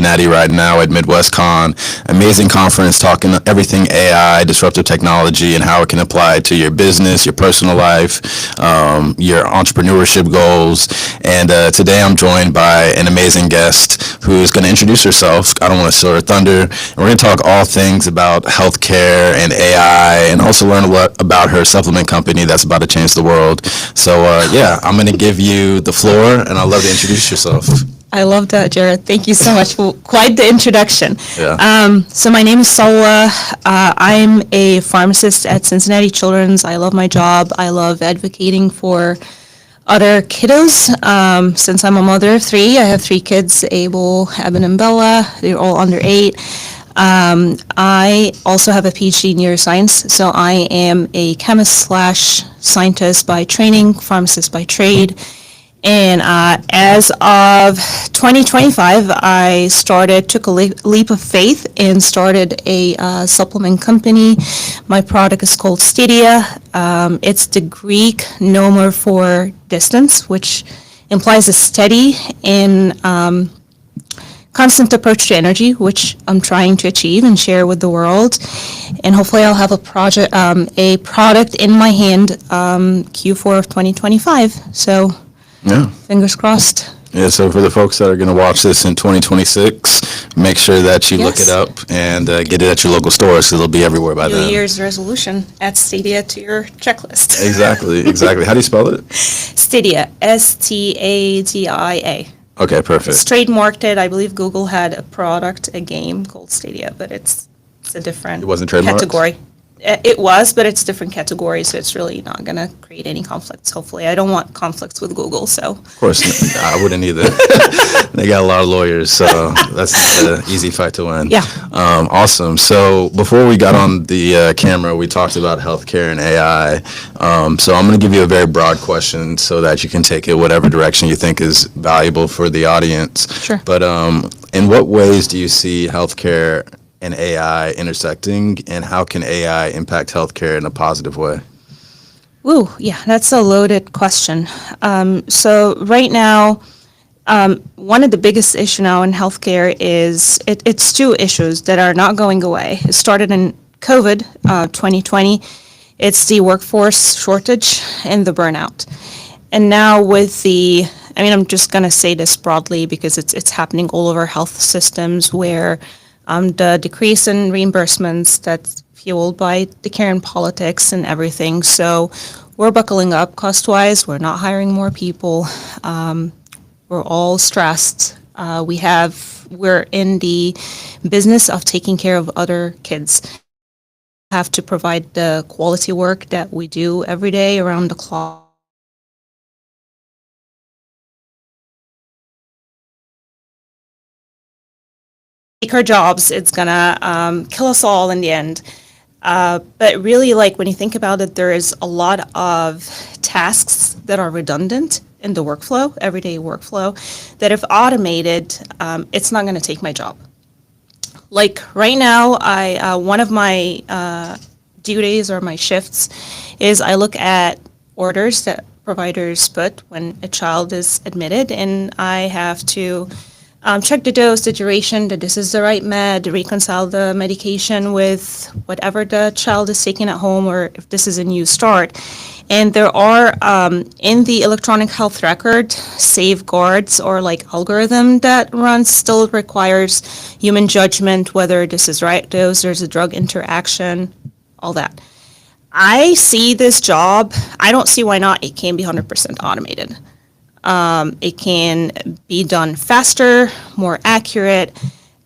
Cincinnati right now at MidwestCon. Amazing conference talking everything AI, disruptive technology, and how it can apply to your business, your personal life, your entrepreneurship goals. And today I'm joined by an amazing guest who is going to introduce herself. I don't want to steal her thunder. And we're going to talk all things about healthcare and AI, and also learn a lot about her supplement company that's about to change the world. So yeah, I'm going to give you the floor, and I'd love to introduce yourself. I love that, Jared. Thank you so much for quite the introduction. Yeah. So my name is Salwa. I'm a pharmacist at Cincinnati Children's. I love my job. I love advocating for other kiddos. Since I'm a mother of three, I have three kids, Abel, Eben, and Bella. They're all under 8. I also have a PhD in neuroscience, so I am a chemist/scientist by training, pharmacist by trade. And as of 2025, I took a leap of faith and started a supplement company. My product is called Stadia. It's the Greek nomer for distance, which implies a steady and constant approach to energy, which I'm trying to achieve and share with the world. And hopefully I'll have a product in my hand Q4 of 2025. So Yeah. fingers crossed. Yeah, so for the folks that are going to watch this in 2026, make sure that you look Yes. it up and get it at your local stores, because it'll be everywhere by New then. Year's resolution, add Stadia to your checklist. Exactly. How do you spell it? Stadia, Stadia. Okay, perfect. It's trademarked. I believe Google had a product, a game called Stadia, but it's a different It wasn't trademarked? category. It was, but it's different categories, so it's really not going to create any conflicts, hopefully. I don't want conflicts with Google, so. Of course, I wouldn't either. They got a lot of lawyers, so that's not an easy fight to win. Yeah. Awesome. So before we got on the camera, we talked about healthcare and AI. So I'm going to give you a very broad question so that you can take it whatever direction you think is valuable for the audience. Sure. But in what ways do you see healthcare and AI intersecting, and how can AI impact healthcare in a positive way? Ooh, yeah, that's a loaded question. So right now, one of the biggest issues now in healthcare is it's two issues that are not going away. It started in COVID, 2020. It's the workforce shortage and the burnout. And now with I'm just going to say this broadly because it's happening all over health systems where the decrease in reimbursements that's fueled by the Karen politics and everything. So we're buckling up cost-wise. We're not hiring more people. We're all stressed. We're in the business of taking care of other kids. Have to provide the quality work that we do every day around the clock. Take our jobs, it's gonna kill us all in the end. But really, like when you think about it, there is a lot of tasks that are redundant in the workflow, everyday workflow, that if automated, it's not gonna take my job. Like right now, one of my duties or my shifts is I look at orders that providers put when a child is admitted, and I have to check the dose, the duration, that this is the right med, reconcile the medication with whatever the child is taking at home, or if this is a new start. And there are, in the electronic health record, safeguards or like algorithm that runs still requires human judgment, whether this is right dose, there's a drug interaction, all that. I see this job, I don't see why not, it can be 100% automated. It can be done faster, more accurate,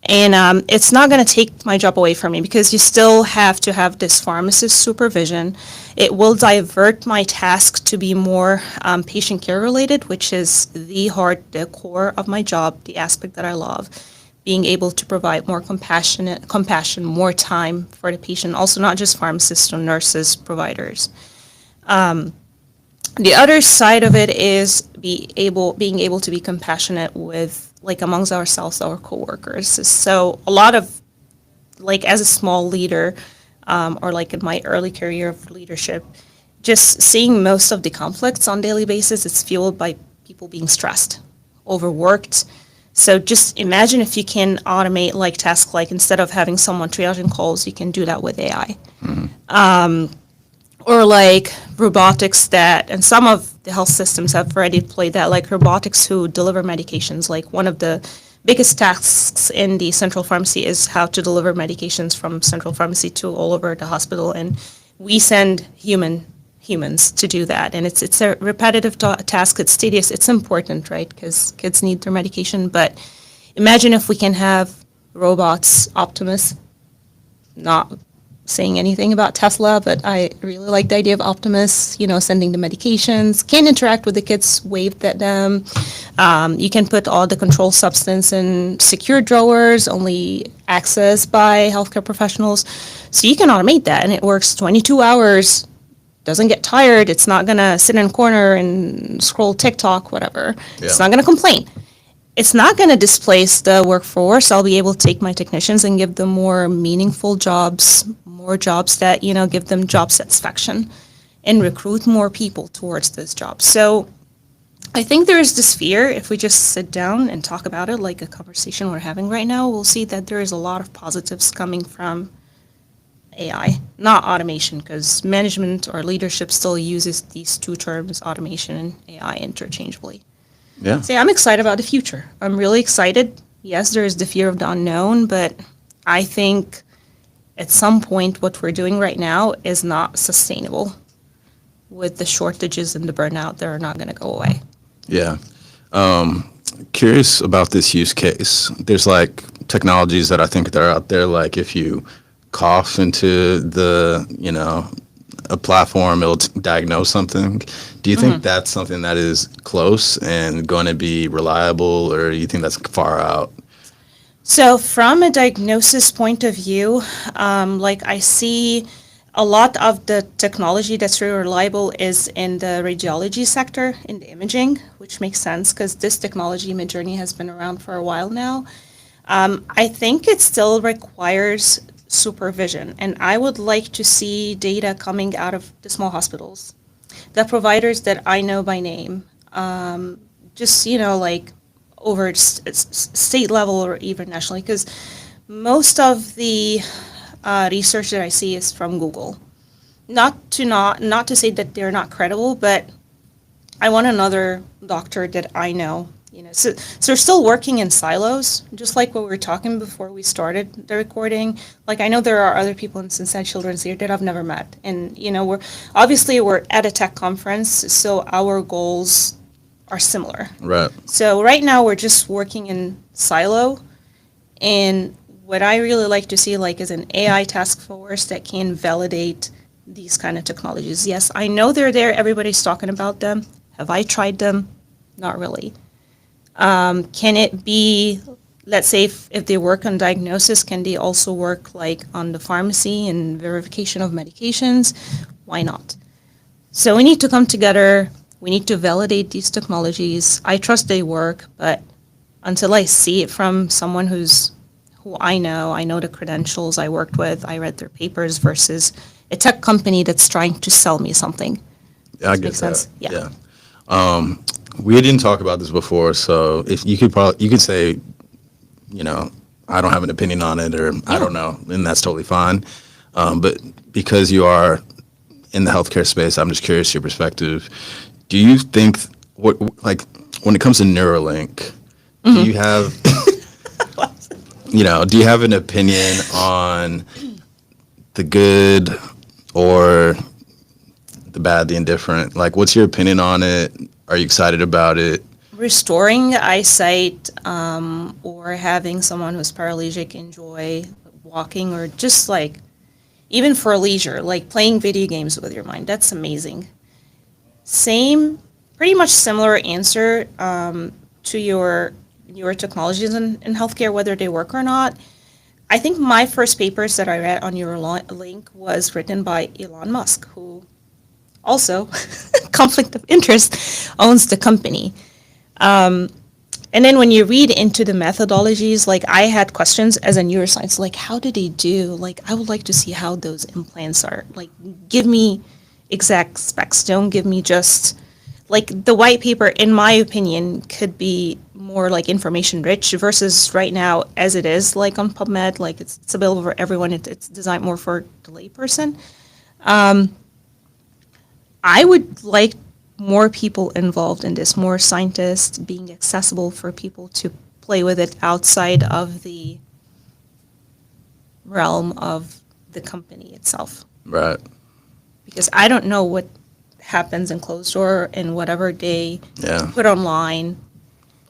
and it's not going to take my job away from me because you still have to have this pharmacist supervision. It will divert my task to be more patient care related, which is the core of my job, the aspect that I love, being able to provide more compassion, more time for the patient, also not just pharmacists or nurses, providers. The other side of it is being able to be compassionate with, like, amongst ourselves, our coworkers. So a lot of, like, as a small leader, or like in my early career of leadership, just seeing most of the conflicts on daily basis, it's fueled by people being stressed, overworked. So just imagine if you can automate like tasks like instead of having someone triaging calls, you can do that with AI. Or like robotics that, and some of the health systems have already played that, like robotics who deliver medications. Like one of the biggest tasks in the central pharmacy is how to deliver medications from central pharmacy to all over the hospital, and we send humans to do that, and it's a repetitive task. It's tedious. It's important, right? Because kids need their medication. But imagine if we can have robots, Optimus, not saying anything about Tesla, but I really like the idea of Optimus, sending the medications, can interact with the kids, wave at them. You can put all the controlled substance in secure drawers, only accessed by healthcare professionals. So you can automate that, and it works 22 hours, doesn't get tired. It's not going to sit in a corner and scroll TikTok, whatever. It's not going to complain. It's not going to displace the workforce. I'll be able to take my technicians and give them more meaningful jobs, more jobs that, give them job satisfaction and recruit more people towards those jobs. So I think there is this fear. If we just sit down and talk about it like a conversation we're having right now, we'll see that there is a lot of positives coming from AI, not automation, because management or leadership still uses these two terms, automation and AI, interchangeably. Yeah. So I'm excited about the future. I'm really excited. Yes, there is the fear of the unknown, but I think at some point what we're doing right now is not sustainable with the shortages and the burnout that are not going to go away. Yeah. Curious about this use case. There's like technologies that I think that are out there, like if you cough into a platform, it'll diagnose something. Do you think that's something that is close and going to be reliable, or do you think that's far out? So from a diagnosis point of view, like I see a lot of the technology that's really reliable is in the radiology sector, in the imaging, which makes sense because this technology, Midjourney, has been around for a while now. I think it still requires supervision, and I would like to see data coming out of the small hospitals, the providers that I know by name, just like over state level or even nationally, because most of the research that I see is from Google. Not to say that they're not credible, but I want another doctor that I know. So we're still working in silos, just like what we were talking before we started the recording. Like I know there are other people in Cincinnati Children's here that I've never met, and we're at a tech conference, so our goals are similar. Right. So right now we're just working in silo, and what I really like to see is an AI task force that can validate these kind of technologies. Yes, I know they're there. Everybody's talking about them. Have I tried them? Not really. Can it be, let's say, if they work on diagnosis, can they also work on the pharmacy and verification of medications? Why not? So we need to come together. We need to validate these technologies. I trust they work, but until I see it from someone who I know the credentials, I worked with, I read their papers, versus a tech company that's trying to sell me something. Yeah, I get Makes that. sense? Yeah. We didn't talk about this before, so if you could say, I don't have an opinion on it, or I don't know, and that's totally fine. But because you are in the healthcare space, I'm just curious your perspective. Do you think when it comes to Neuralink, do you have do you have an opinion on the good or the bad, the indifferent? Like, what's your opinion on it? Are you excited about it? Restoring eyesight, or having someone who's paralytic enjoy walking, or just even for leisure, like playing video games with your mind. That's amazing. Pretty much similar answer to your technologies in healthcare, whether they work or not. I think my first papers that I read on Neuralink was written by Elon Musk, who also, conflict of interest, owns the company. And then when you read into the methodologies, I had questions as a neuroscience, how do they do? I would like to see how those implants are. Give me exact specs. Don't give me just like the white paper, in my opinion, could be more like information rich versus right now as it is like on PubMed, like it's available for everyone. It's designed more for the layperson. I would like more people involved in this, more scientists being accessible for people to play with it outside of the realm of the company itself. Right. Because I don't know what happens in closed door and whatever they Yeah. put online.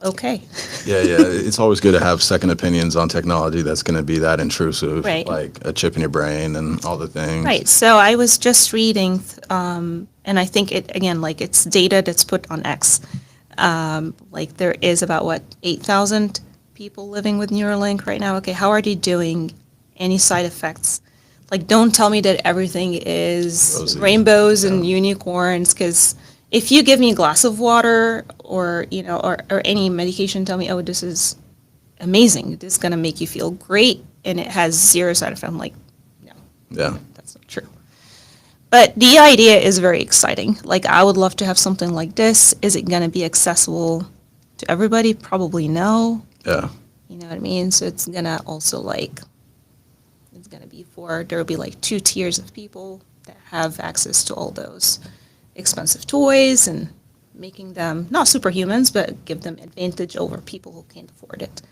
Okay. Yeah, yeah. It's always good to have second opinions on technology that's going to be that intrusive, Right. like a chip in your brain and all the things. Right. So I was just reading, and I think it, again, like it's data that's put on X. Like there is about, what, 8,000 people living with Neuralink right now. Okay, how are they doing? Any side effects? Like, don't tell me that everything is Rosy. rainbows and unicorns, because if you give me a glass of water or, you know, or any medication, tell me, oh, this is amazing. This is going to make you feel great, and it has zero side effect. I'm like, no, Yeah. that's not true. But the idea is very exciting. Like, I would love to have something like this. Is it going to be accessible to everybody? Probably no. Yeah. You know what I mean? So it's going to also like, it's going to be for, there will be like 2 tiers of people that have access to all those expensive toys and making them not superhumans, but give them advantage over people who can't afford it.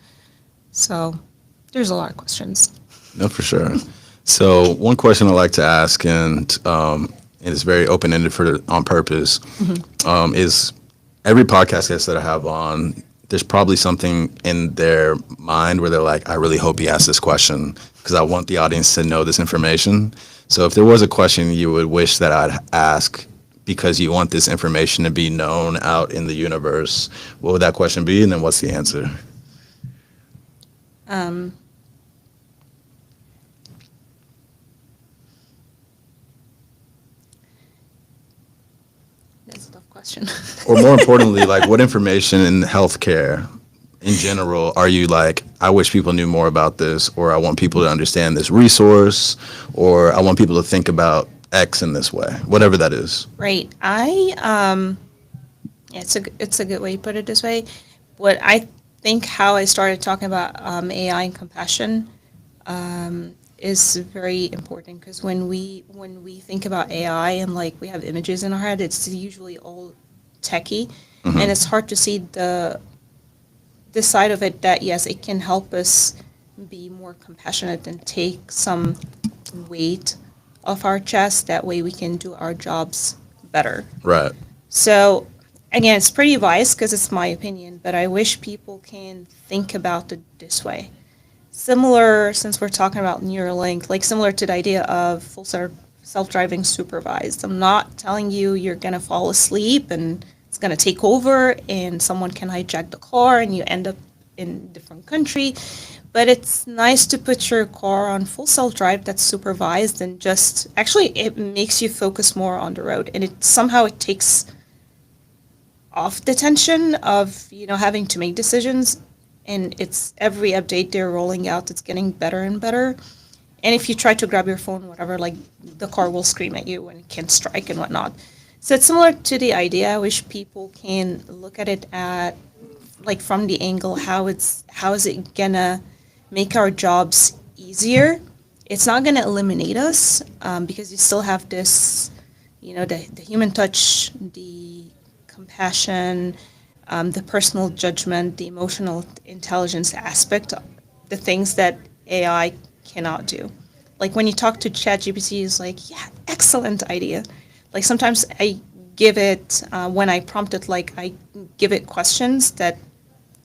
So there's a lot of questions. No, for sure. So one question I like to ask, and it's very open-ended on purpose, is every podcast guest that I have on, there's probably something in their mind where they're like, I really hope he asks this question because I want the audience to know this information. So if there was a question you would wish that I'd ask because you want this information to be known out in the universe, what would that question be? And then what's the answer? That's a tough question. Or more importantly, like what information in healthcare in general are you like, I wish people knew more about this, or I want people to understand this resource, or I want people to think about X in this way, whatever that is. Right. Yeah, it's a good way to put it this way. What I think how I started talking about AI and compassion is very important, because when we think about AI and like we have images in our head, it's usually all techie, and it's hard to see the side of it that yes, it can help us be more compassionate and take some weight off our chest. That way we can do our jobs better. Right. So again, it's pretty biased because it's my opinion, but I wish people can think about it this way. Similar, since we're talking about Neuralink, like similar to the idea of full self-driving supervised. I'm not telling you you're going to fall asleep and it's going to take over and someone can hijack the car and you end up in a different country. But it's nice to put your car on full self-drive that's supervised, and just, actually it makes you focus more on the road, and it takes off the tension of, you know, having to make decisions. And it's every update they're rolling out, it's getting better and better. And if you try to grab your phone, whatever, like the car will scream at you and can strike and whatnot. So it's similar to the idea. I wish people can look at it at, like, from the angle, how is it gonna make our jobs easier? It's not gonna eliminate us, because you still have this, you know, the human touch, the compassion, the personal judgment, the emotional intelligence aspect, the things that AI cannot do. Like when you talk to ChatGPT, it's like, yeah, excellent idea. Like sometimes I give it, when I prompt it, like I give it questions that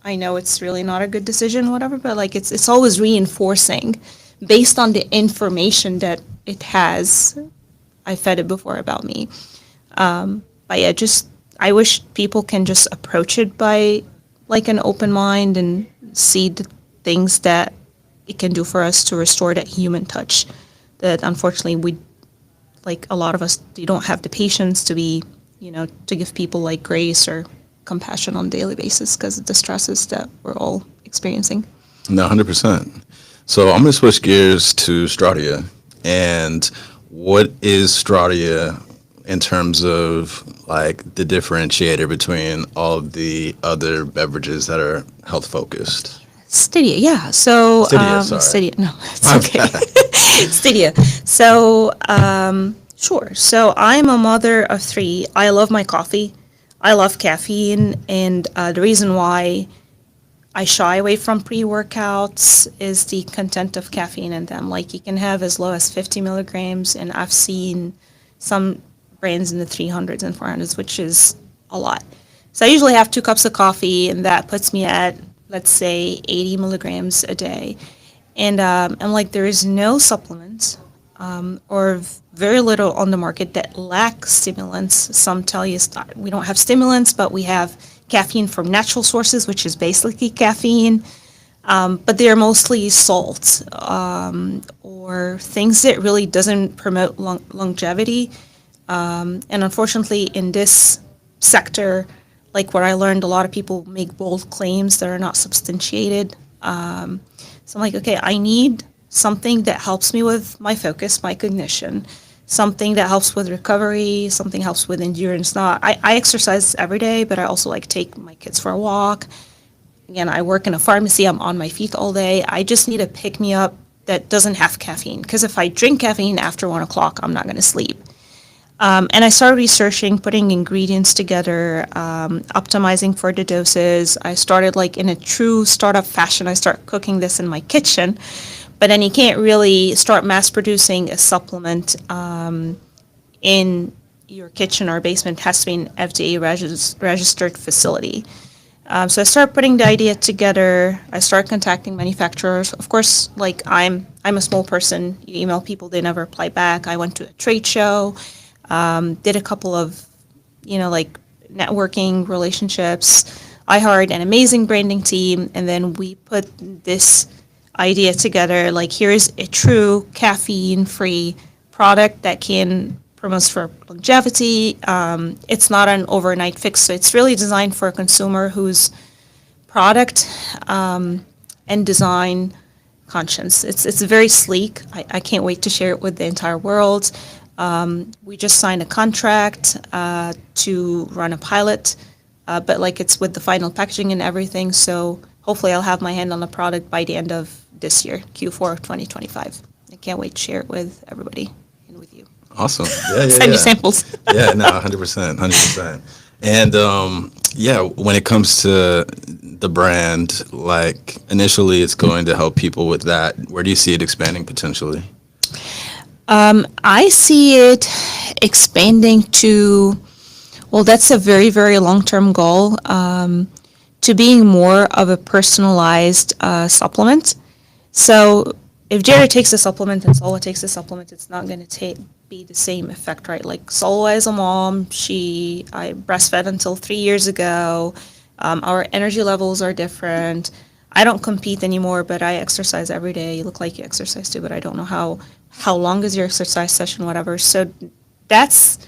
I know it's really not a good decision, whatever, but like it's always reinforcing based on the information that it has. I fed it before about me. But yeah, I wish people can just approach it by like an open mind and see the things that it can do for us to restore that human touch that unfortunately like a lot of us, you don't have the patience to be, you know, to give people like grace or compassion on a daily basis because of the stresses that we're all experiencing. No, 100%. So I'm going to switch gears to Stratia. And what is Stratia? in terms of like the differentiator between all of the other beverages that are health focused? Stydia, yeah. So, Stydia, sorry. Stydia, no, it's My okay. bad. Stydia. So, sure. So, I'm a mother of three. I love my coffee. I love caffeine, and the reason why I shy away from pre-workouts is the content of caffeine in them. Like you can have as low as 50 milligrams, and I've seen some brands in the 300s and 400s, which is a lot. So I usually have 2 cups of coffee, and that puts me at, let's say, 80 milligrams a day. And like there is no supplement or very little on the market that lack stimulants. Some tell you we don't have stimulants, but we have caffeine from natural sources, which is basically caffeine. But they're mostly salts or things that really doesn't promote longevity. And unfortunately, in this sector, like what I learned, a lot of people make bold claims that are not substantiated. So I'm like, okay, I need something that helps me with my focus, my cognition, something that helps with recovery, something helps with endurance. Now, I exercise every day, but I also like take my kids for a walk. Again, I work in a pharmacy. I'm on my feet all day. I just need a pick me up that doesn't have caffeine. Because if I drink caffeine after 1 o'clock, I'm not going to sleep. And I started researching, putting ingredients together, optimizing for the doses. I started like in a true startup fashion. I start cooking this in my kitchen, but then you can't really start mass producing a supplement in your kitchen or basement. It has to be an FDA registered facility. So I started putting the idea together. I started contacting manufacturers. Of course, like I'm a small person. You email people, they never reply back. I went to a trade show. Did a couple of, like networking relationships. I hired an amazing branding team, and then we put this idea together. Like, here's a true caffeine-free product that can promote for longevity. It's not an overnight fix, so it's really designed for a consumer who's product and design conscious. It's very sleek. I can't wait to share it with the entire world. We just signed a contract to run a pilot, but like it's with the final packaging and everything. So hopefully I'll have my hand on the product by the end of this year, Q4 of 2025. I can't wait to share it with everybody and with you. Awesome. Yeah, yeah, Send you yeah. samples. Yeah, no, 100%, 100%. And yeah, when it comes to the brand, like initially it's going to help people with that. Where do you see it expanding potentially? I see it expanding to, well, that's a very, very long-term goal, to being more of a personalized supplement. So if Jared takes a supplement and Salwa takes a supplement, it's not going to be the same effect, right? Like Salwa is a mom. I breastfed until 3 years ago. Our energy levels are different. I don't compete anymore, but I exercise every day. You look like you exercise too, but I don't know how long is your exercise session, whatever. So that's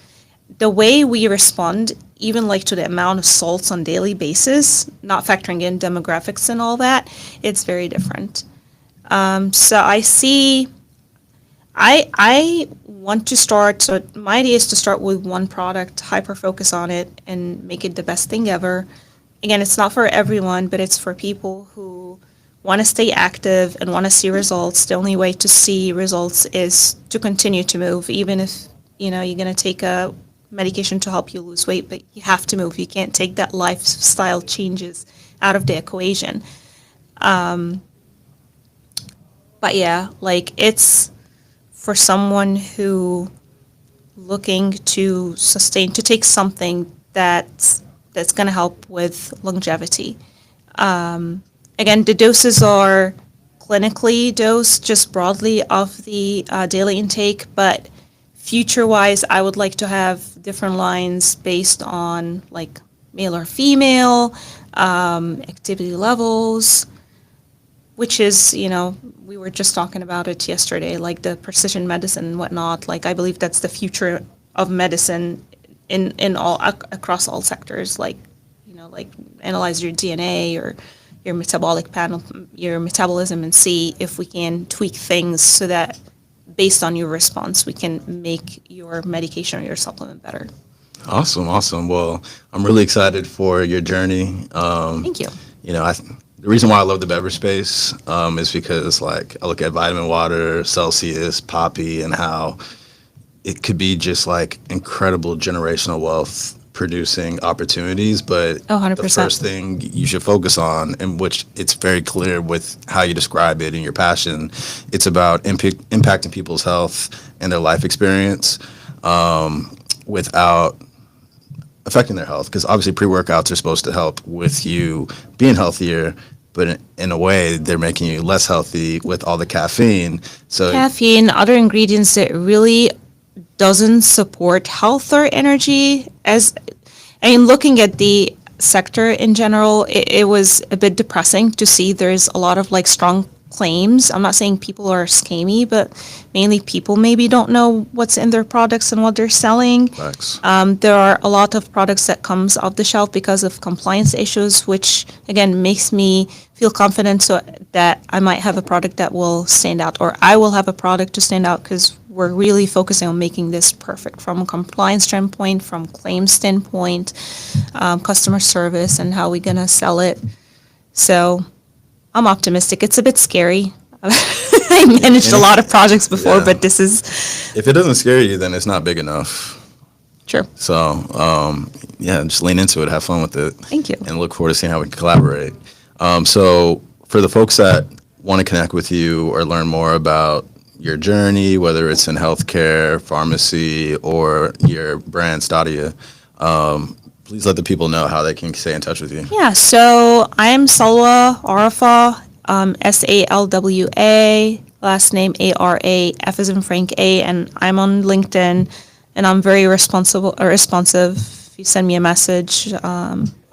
the way we respond, even like to the amount of salts on daily basis, not factoring in demographics and all that. It's very different. So I want to start, so my idea is to start with one product, hyper focus on it, and make it the best thing ever. Again, it's not for everyone, but it's for people who want to stay active and want to see results. The only way to see results is to continue to move, even if, you're going to take a medication to help you lose weight, but you have to move. You can't take that lifestyle changes out of the equation. But yeah, like it's for someone who looking to sustain, to take something that's going to help with longevity. Again, the doses are clinically dosed just broadly of the daily intake, but future-wise, I would like to have different lines based on like male or female, activity levels, which is, we were just talking about it yesterday, like the precision medicine and whatnot. Like I believe that's the future of medicine in all across all sectors. Like, like analyze your DNA or your metabolic panel, your metabolism, and see if we can tweak things so that based on your response, we can make your medication or your supplement better. Awesome, awesome. Well, I'm really excited for your journey. Thank you. You know, the reason why I love the beverage space is because, like, I look at vitamin water, Celsius, Poppy, and how it could be just like incredible generational wealth producing opportunities. But Oh, the 100%. first thing you should focus on, in which it's very clear with how you describe it and your passion, it's about impacting people's health and their life experience without affecting their health, because obviously pre-workouts are supposed to help with you being healthier, but in a way they're making you less healthy with all the caffeine. So Caffeine, other ingredients that really doesn't support health or energy. Looking at the sector in general, it was a bit depressing to see there's a lot of like strong claims. I'm not saying people are scammy, but mainly people maybe don't know what's in their products and what they're selling. facts. There are a lot of products that comes off the shelf because of compliance issues, which again makes me feel confident so that I might have a product that will stand out, or I will have a product to stand out, because we're really focusing on making this perfect from a compliance standpoint, from claims standpoint, customer service, and how we're gonna sell it. So I'm optimistic. It's a bit scary. I managed a lot of projects before, Yeah. but this is If it doesn't scare you, then it's not big enough. true. So yeah, just lean into it, have fun with it. Thank you. And look forward to seeing how we can collaborate. So for the folks that want to connect with you or learn more about your journey, whether it's in healthcare, pharmacy, or your brand Stadia, please let the people know how they can stay in touch with you. Yeah, so I'm Salwa Arafa, Salwa, last name Ara, F as in Frank A, and I'm on LinkedIn, and I'm very responsive. If you send me a message,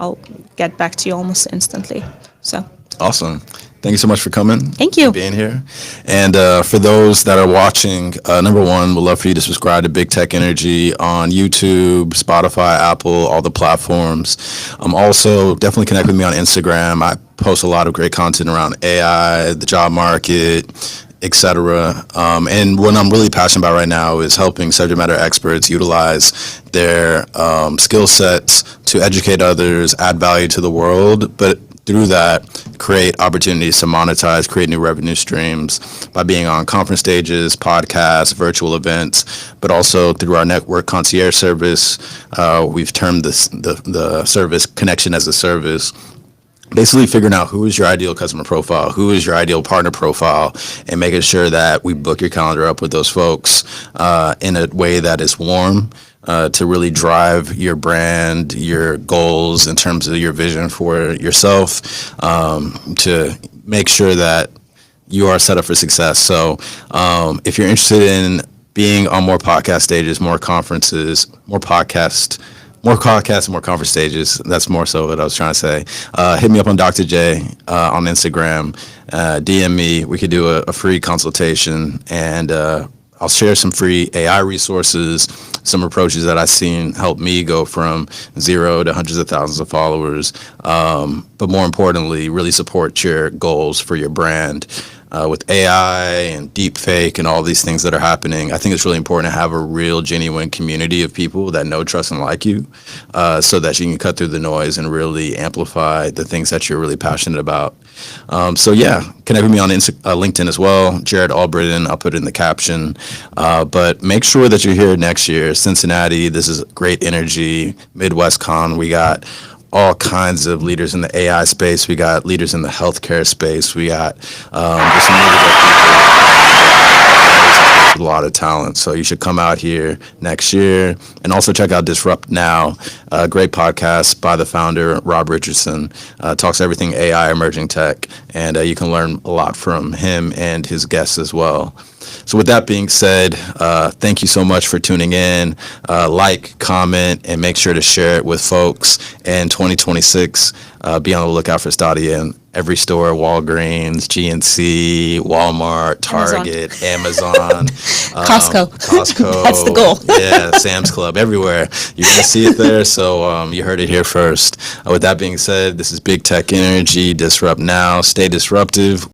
I'll get back to you almost instantly. So Awesome. Thank you so much for coming. Thank you. For being here. And for those that are watching, number one, we'd love for you to subscribe to Big Tech Energy on YouTube, Spotify, Apple, all the platforms. Also, definitely connect with me on Instagram. I post a lot of great content around AI, the job market, etc. And what I'm really passionate about right now is helping subject matter experts utilize their skill sets to educate others, add value to the world, but through that, create opportunities to monetize, create new revenue streams by being on conference stages, podcasts, virtual events, but also through our network concierge service. We've termed this the service Connection as a Service. Basically figuring out who is your ideal customer profile, who is your ideal partner profile, and making sure that we book your calendar up with those folks in a way that is warm, to really drive your brand, your goals in terms of your vision for yourself, to make sure that you are set up for success. So if you're interested in being on more podcast stages, more conferences, more podcasts, and more conference stages. That's more so what I was trying to say. Hit me up on Dr. J on Instagram. DM me. We could do a free consultation, and I'll share some free AI resources, some approaches that I've seen help me go from 0 to hundreds of thousands of followers. But more importantly, really support your goals for your brand. With AI and deep fake and all these things that are happening, I think it's really important to have a real, genuine community of people that know, trust, and like you, so that you can cut through the noise and really amplify the things that you're really passionate about. So yeah, connect with me on LinkedIn as well, Jared Albritton. I'll put it in the caption. But make sure that you're here next year, Cincinnati. This is great energy, Midwest Con. We got all kinds of leaders in the AI space. We got leaders in the healthcare space. We got just some really good people with a lot of talent. So you should come out here next year, and also check out Disrupt Now, a great podcast by the founder, Rob Richardson. Talks everything AI, emerging tech, and you can learn a lot from him and his guests as well. So with that being said, thank you so much for tuning in. Like, comment, and make sure to share it with folks. And 2026, be on the lookout for Stadia in every store: Walgreens, GNC, Walmart, Target, Amazon, Costco. That's the goal. Yeah, Sam's Club, everywhere. You're going to see it there. So you heard it here first. With that being said, this is Big Tech Energy, Disrupt Now. Stay disruptive.